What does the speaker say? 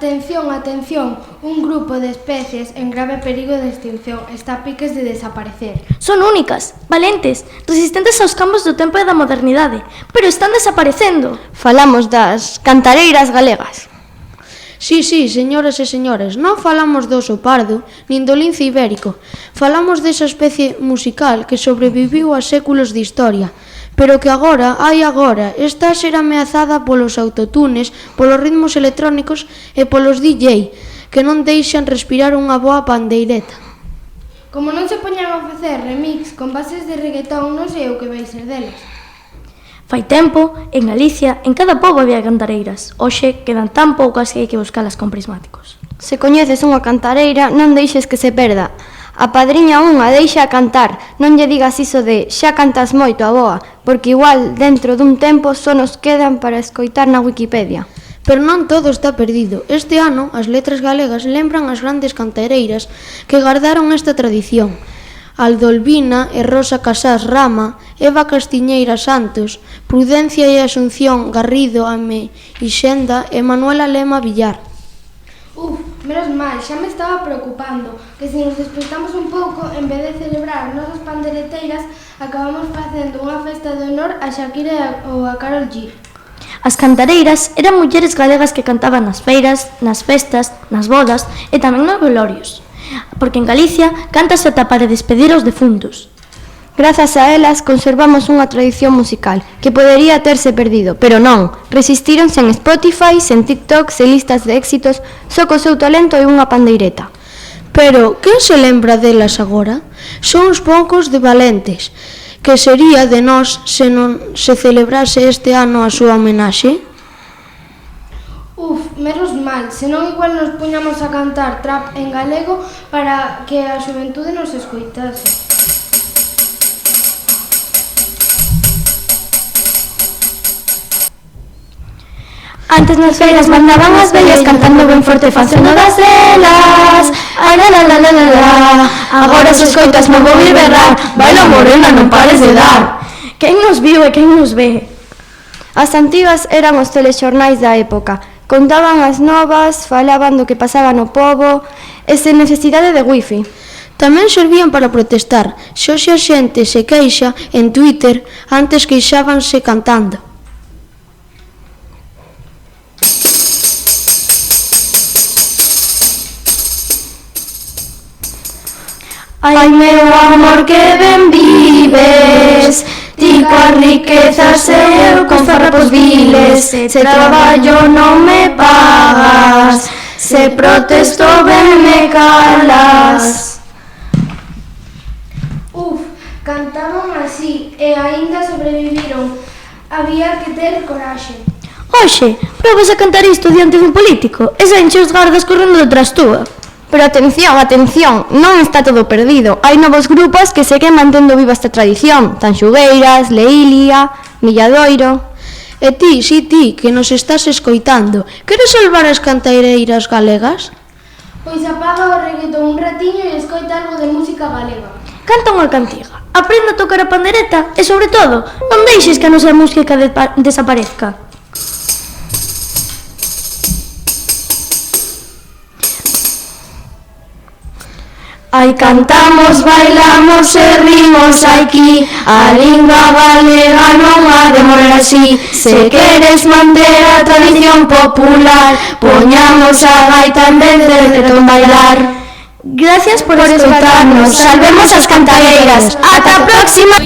Atención, atención, un grupo de especies en grave perigo de extinción está a piques de desaparecer. Son únicas, valentes, resistentes aos campos do tempo e da modernidade, pero están desaparecendo. Falamos das cantareiras galegas. Sí, señoras e señores, non falamos do oso pardo, nin do lince ibérico. Falamos desa especie musical que sobreviviu a séculos de historia, pero que agora está a ser ameazada polos autotunes, polos ritmos electrónicos e polos DJ, que non deixan respirar unha boa pandeireta. Como non se poñan a facer remix con bases de reggaetón, non sei o que vai ser deles. Fai tempo, en Galicia, en cada pobo había cantareiras. Hoxe quedan tan poucas que hai que buscalas con prismáticos. Se coñeces unha cantareira, non deixes que se perda. A padriña unha deixa a cantar, non lle digas iso de xa cantas moito, aboa, porque igual dentro dun tempo só nos quedan para escoitar na Wikipedia. Pero non todo está perdido. Este ano, as letras galegas lembran as grandes cantareiras que guardaron esta tradición. Aldolbina e Rosa Casás Rama, Eva Castiñeira Santos, Prudencia e Asunción Garrido Ameixenda e Manuela Lema Villar. Menos mal, xa me estaba preocupando que se nos despertamos un pouco, en vez de celebrar as nosas pandereteiras, acabamos facendo unha festa de honor a Shakira ou a Karol G. As cantareiras eran mulleres galegas que cantaban nas feiras, nas festas, nas bodas e tamén nos velorios. Porque en Galicia cántase ata para despedir aos defuntos. Grazas a elas conservamos unha tradición musical que podería terse perdido, pero non, resistíronse en Spotify, en TikTok, en listas de éxitos, só co seu talento e unha pandeireta. Pero, quen se lembra delas agora? Son uns poucos de valentes. Que sería de nós se non se celebrase este ano a súa homenaxe? Menos mal, senón igual nos puñamos a cantar trap en galego para que a xuventude nos escoitase. Antes nas feiras mandaban as vellas cantando ben forte facendo das delas. Ai la la la la la la. Agora se escoitas mo ouvir berrar. Baila morena, non pares de dar. Quen nos viu e quen nos ve? As antigas eran os telexornais da época. Contaban as novas, falaban do que pasaba no pobo e sen necesidade de wifi. Tamén servían para protestar. Se hoxe a xente se queixa en Twitter, antes queixábanse cantando. Ai meu amor que ben vives, ti coas riquezas e eu con farrapos viles. Se traballo non me pagas, se protesto ben me calas. Cantaban así e aínda sobreviviron. Había que ter coraxe. Oxe, probas a cantar isto diante dun político e saenche os gardas correndo detrás túa. Pero atención, non está todo perdido. Hai novos grupos que seguen mantendo viva esta tradición. Tanxugueiras, Leília, Milladoiro. E ti, que nos estás escoitando, queres salvar as cantaireiras galegas? Pois apaga o reggaetón un ratiño e escoita algo de música galega. Canta unha cantiga, aprende a tocar a pandereta e, sobre todo, non deixes que a nosa música desaparezca. Ai, cantamos, bailamos e rimos aquí, a lingua galega non ha de morrer así. Se queres manter a tradición popular, poñamos a gaita en vez de reggaetón bailar. Gracias por escoitarnos, salvemos as cantareiras. Ata a próxima!